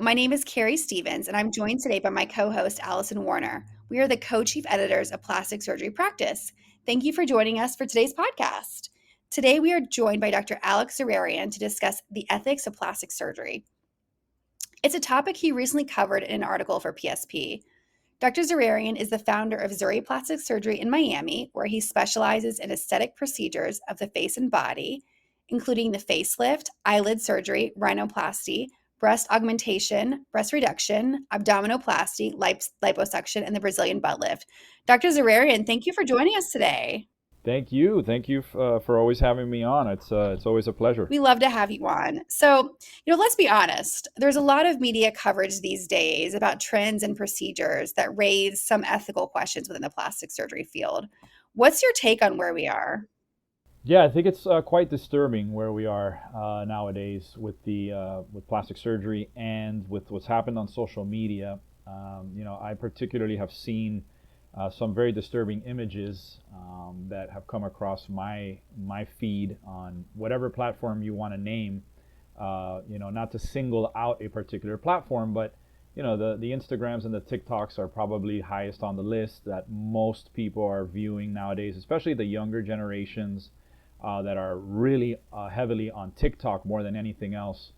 my name is Carrie Stevens, and I'm joined today by my co host, Allison Warner. We are the co chief editors of Plastic Surgery Practice. Thank you for joining us for today's podcast. Today, we are joined by Dr. Alex Zerarian to discuss the ethics of plastic surgery. It's a topic he recently covered in an article for PSP. Dr. Zerarian is the founder of Zuri Plastic Surgery in Miami, where he specializes in aesthetic procedures of the face and body, including the facelift, eyelid surgery, rhinoplasty, breast augmentation, breast reduction, abdominoplasty, liposuction, and the Brazilian butt lift. Dr. Zerarian, thank you for joining us today. Thank you. Thank you for always having me on. It's always a pleasure. We love to have you on. So, let's be honest. There's a lot of media coverage these days about trends and procedures that raise some ethical questions within the plastic surgery field. What's your take on where we are? Yeah, I think it's quite disturbing where we are nowadays with the with plastic surgery and with what's happened on social media. I particularly have seen some very disturbing images that have come across my feed on whatever platform you want to name. Not to single out a particular platform, but the Instagrams and the TikToks are probably highest on the list that most people are viewing nowadays, especially the younger generations that are really heavily on TikTok more than anything else.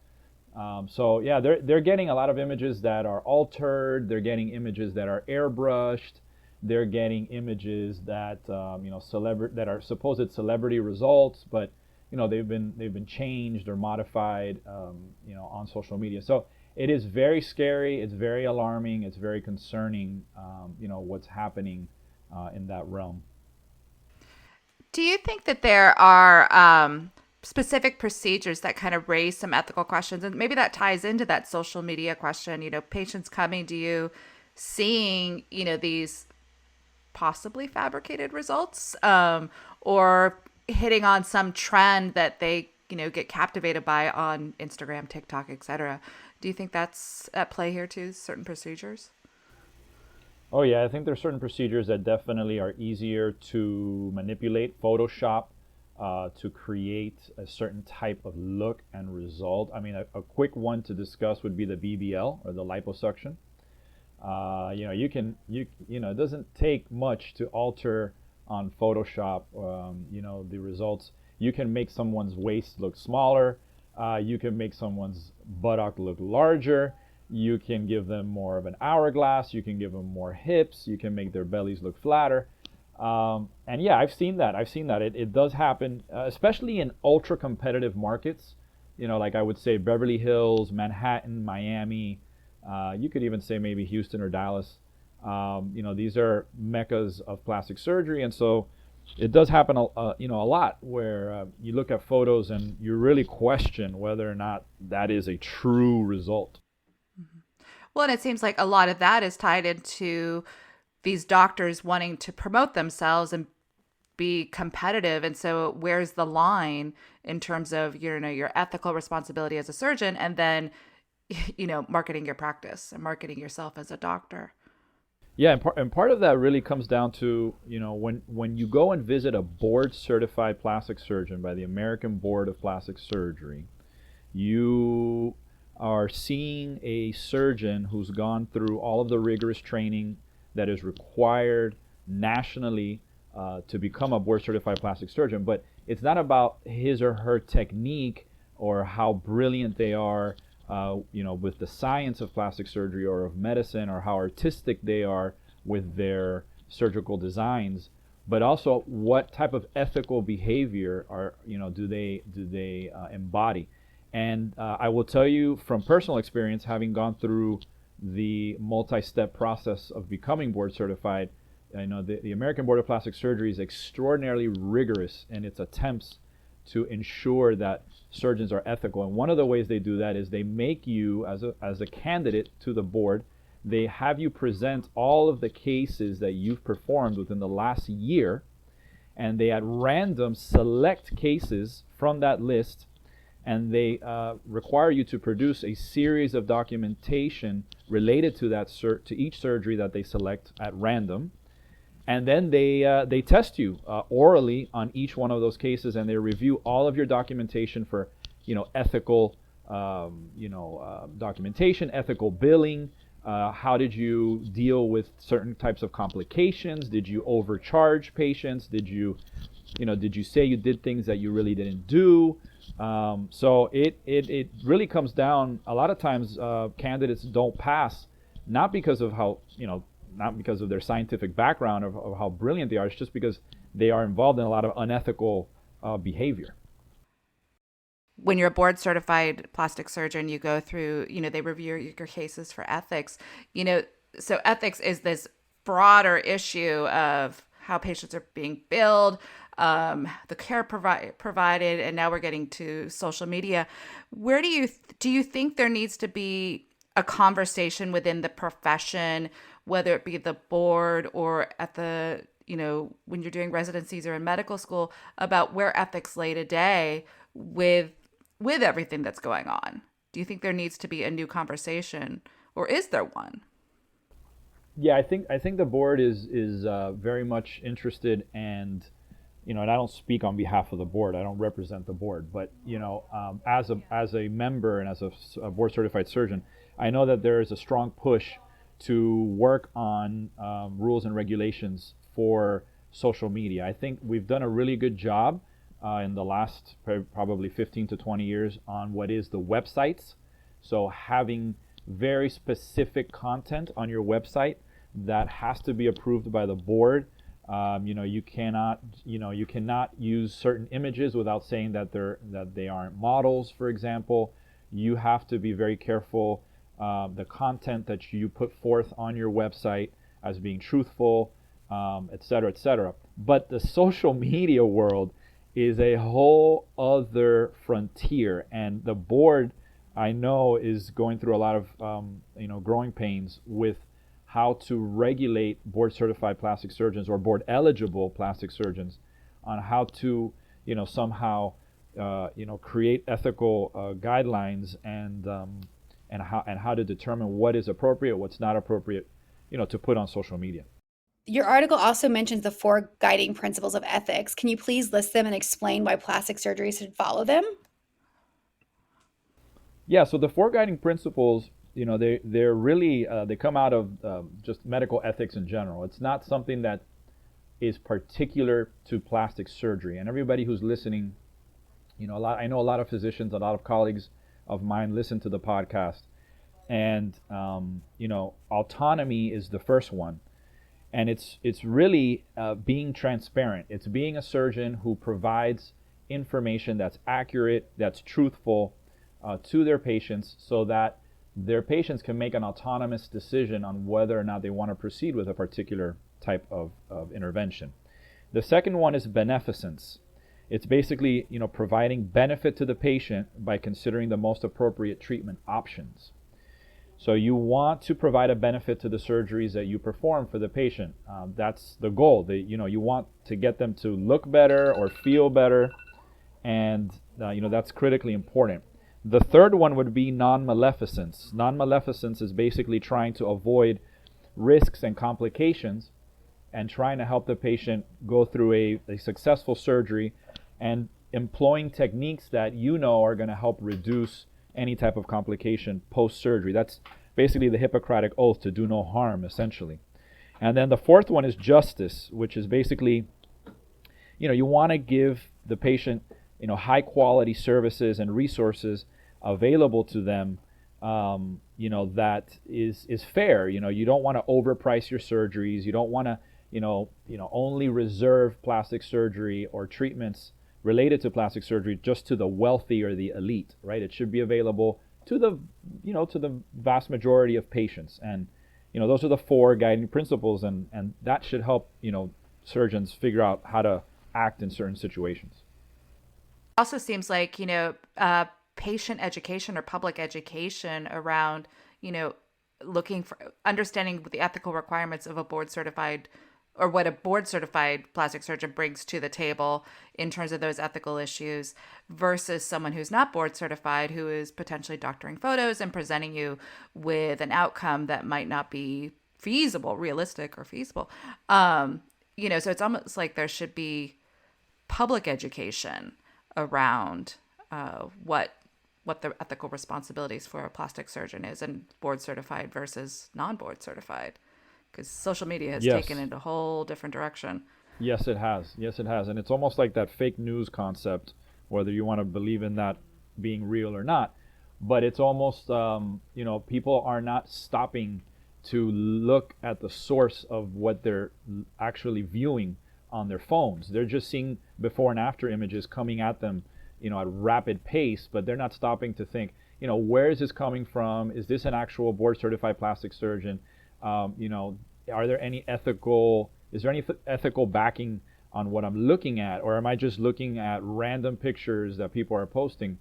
So yeah, they're getting a lot of images that are altered. They're getting images that are airbrushed. They're getting images that that are supposed celebrity results, but they've been changed or modified on social media. So it is very scary. It's very alarming. It's very concerning. What's happening in that realm. Do you think that there are specific procedures that kind of raise some ethical questions? And maybe that ties into that social media question, patients coming to you seeing, these possibly fabricated results or hitting on some trend that they, get captivated by on Instagram, TikTok, etc. Do you think that's at play here too, certain procedures? Oh yeah, I think there's certain procedures that definitely are easier to manipulate, Photoshop, to create a certain type of look and result. I mean, a quick one to discuss would be the BBL or the liposuction. It doesn't take much to alter on Photoshop, the results. You can make someone's waist look smaller. You can make someone's buttock look larger. You can give them more of an hourglass. You can give them more hips. You can make their bellies look flatter. And yeah, I've seen that. It does happen, especially in ultra competitive markets. Like I would say Beverly Hills, Manhattan, Miami. You could even say maybe Houston or Dallas. These are meccas of plastic surgery, and so it does happen, a lot where you look at photos and you really question whether or not that is a true result. Well, and it seems like a lot of that is tied into these doctors wanting to promote themselves and be competitive. And so where's the line in terms of, your ethical responsibility as a surgeon and then, marketing your practice and marketing yourself as a doctor? Yeah, and part of that really comes down to, when you go and visit a board certified plastic surgeon by the American Board of Plastic Surgery, you are seeing a surgeon who's gone through all of the rigorous training that is required nationally to become a board certified plastic surgeon. But it's not about his or her technique or how brilliant they are, with the science of plastic surgery or of medicine, or how artistic they are with their surgical designs, but also what type of ethical behavior do they embody. And I will tell you from personal experience, having gone through the multi-step process of becoming board certified, the American Board of Plastic Surgery is extraordinarily rigorous in its attempts to ensure that surgeons are ethical. And one of the ways they do that is they make you, as a candidate to the board, they have you present all of the cases that you've performed within the last year, and they at random select cases from that list, and they require you to produce a series of documentation related to to each surgery that they select at random. And then they test you orally on each one of those cases, and they review all of your documentation for ethical documentation, ethical billing. How did you deal with certain types of complications? Did you overcharge patients? Did you say you did things that you really didn't do? So it really comes down. A lot of times, candidates don't pass, not because of not because of their scientific background of how brilliant they are. It's just because they are involved in a lot of unethical behavior. When you're a board certified plastic surgeon, you go through, they review your cases for ethics, so ethics is this broader issue of how patients are being billed, the care provided, and now we're getting to social media. Where do you think there needs to be a conversation within the profession, whether it be the board or at the, when you're doing residencies or in medical school, about where ethics lay today with everything that's going on? Do you think there needs to be a new conversation, or is there one? Yeah, I think the board is very much interested, and and I don't speak on behalf of the board. I don't represent the board, but as a member and as a board certified surgeon, I know that there is a strong push to work on rules and regulations for social media. I think we've done a really good job in the last probably 15 to 20 years on what is the websites. So having very specific content on your website that has to be approved by the board. You cannot use certain images without saying that they aren't models, for example. You have to be very careful the content that you put forth on your website as being truthful, et cetera, et cetera. But the social media world is a whole other frontier, and the board, I know, is going through a lot of growing pains with how to regulate board certified plastic surgeons or board eligible plastic surgeons on how to somehow create ethical guidelines and how to determine what is appropriate, what's not appropriate to put on social media. Your article also mentions the 4 guiding principles of ethics. Can you please list them and explain why plastic surgery should follow them? Yeah, so the 4 guiding principles, they're really, they come out of just medical ethics in general. It's not something that is particular to plastic surgery. And everybody who's listening, I know a lot of physicians, a lot of colleagues of mine listen to the podcast. And, autonomy is the first one. And it's really being transparent. It's being a surgeon who provides information that's accurate, that's truthful to their patients, so that their patients can make an autonomous decision on whether or not they want to proceed with a particular type of intervention. The second one is beneficence. It's basically providing benefit to the patient by considering the most appropriate treatment options. So you want to provide a benefit to the surgeries that you perform for the patient. That's the goal. You want to get them to look better or feel better, and that's critically important. The third one would be non-maleficence. Non-maleficence is basically trying to avoid risks and complications and trying to help the patient go through a successful surgery and employing techniques that are going to help reduce any type of complication post-surgery. That's basically the Hippocratic Oath, to do no harm, essentially. And then the fourth one is justice, which is basically, you want to give the patient, high quality services and resources available to them, that is fair. You don't want to overprice your surgeries. You don't want to, only reserve plastic surgery or treatments related to plastic surgery just to the wealthy or the elite, right? It should be available to the vast majority of patients. And, those are the 4 guiding principles, and that should help, surgeons figure out how to act in certain situations. Also seems like, patient education or public education around, looking for understanding the ethical requirements of a board certified, or what a board certified plastic surgeon brings to the table in terms of those ethical issues, versus someone who's not board certified, who is potentially doctoring photos and presenting you with an outcome that might not be realistic or feasible. So it's almost like there should be public education around what what the ethical responsibilities for a plastic surgeon is, and board certified versus non-board certified, because social media has taken Yes. it a whole different direction. Yes, it has. Yes, it has. And it's almost like that fake news concept, whether you want to believe in that being real or not. But it's almost, people are not stopping to look at the source of what they're actually viewing on their phones. They're just seeing before and after images coming at them, at rapid pace, but they're not stopping to think, where is this coming from? Is this an actual board certified plastic surgeon? Are there any ethical is there any ethical backing on what I'm looking at, or am I just looking at random pictures that people are posting?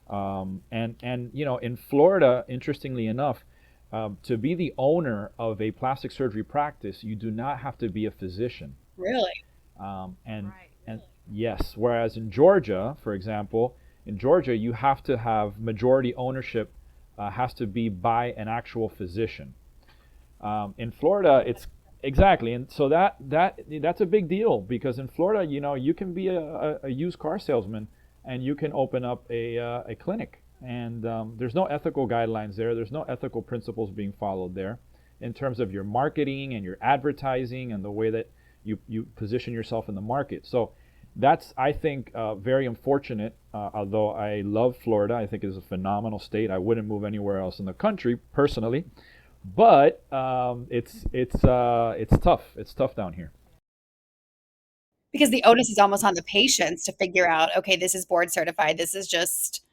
And in Florida, interestingly enough, to be the owner of a plastic surgery practice, you do not have to be a physician. Really? And Right. and yes, whereas in Georgia, for example, in Georgia you have to have majority ownership, has to be by an actual physician. In Florida, it's exactly, and so that's a big deal because in Florida, you can be a used car salesman and you can open up a clinic, and there's no ethical guidelines there. There's no ethical principles being followed there in terms of your marketing and your advertising and the way that you position yourself in the market. So that's, I think, very unfortunate. Although I love Florida, I think it's a phenomenal state. I wouldn't move anywhere else in the country personally, but it's tough. It's tough down here. Because the onus is almost on the patients to figure out, okay, this is board certified. This is just,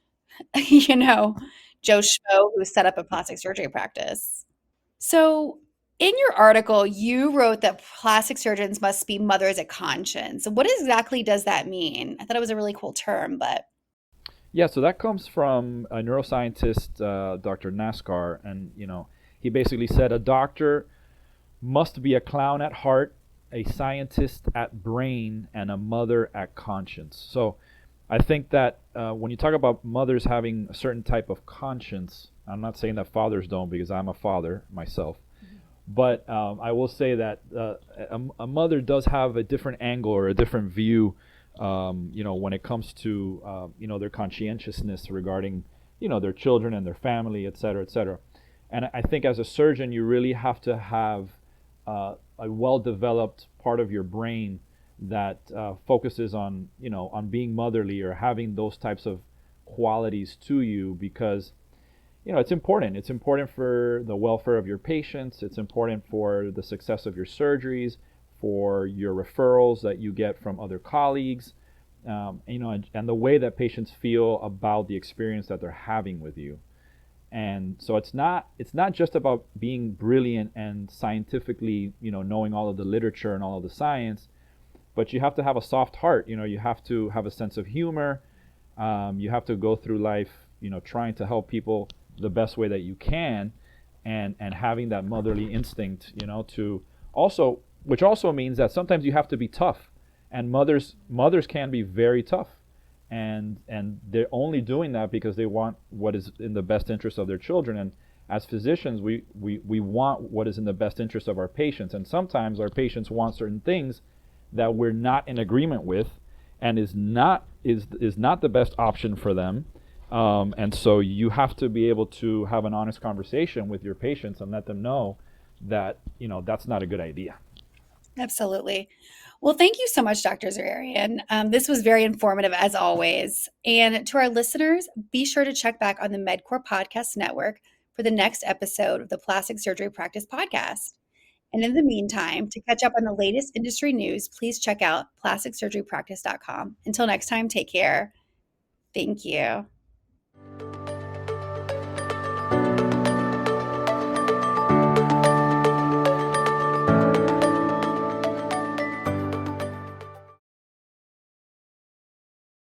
you know, Joe Schmo who set up a plastic surgery practice. So, in your article, you wrote that plastic surgeons must be mothers at conscience. What exactly does that mean? I thought it was a really cool term, but Yeah, so that comes from a neuroscientist, Dr. Naskar, and he basically said a doctor must be a clown at heart, a scientist at brain, and a mother at conscience. So I think that when you talk about mothers having a certain type of conscience, I'm not saying that fathers don't because I'm a father myself, but I will say that a mother does have a different angle or a different view, when it comes to, their conscientiousness regarding, their children and their family, et cetera, et cetera. And I think as a surgeon, you really have to have a well-developed part of your brain that focuses on, on being motherly or having those types of qualities to you because, it's important. It's important for the welfare of your patients. It's important for the success of your surgeries, for your referrals that you get from other colleagues, and the way that patients feel about the experience that they're having with you. And so it's not just about being brilliant and scientifically, knowing all of the literature and all of the science, but you have to have a soft heart. You have to have a sense of humor. You have to go through life, trying to help people the best way that you can, and having that motherly instinct, to also, which also means that sometimes you have to be tough, and mothers can be very tough, and they're only doing that because they want what is in the best interest of their children. And as physicians, we want what is in the best interest of our patients, and sometimes our patients want certain things that we're not in agreement with and is not the best option for them. And so you have to be able to have an honest conversation with your patients and let them know that that's not a good idea. absolutely. Well, thank you so much, Dr. Zurarian. This was very informative as always. And to our listeners, be sure to check back on the MedCore Podcast Network for the next episode of the Plastic Surgery Practice Podcast. And in the meantime, to catch up on the latest industry news, please check out plasticsurgerypractice.com. Until next time, take care. Thank you.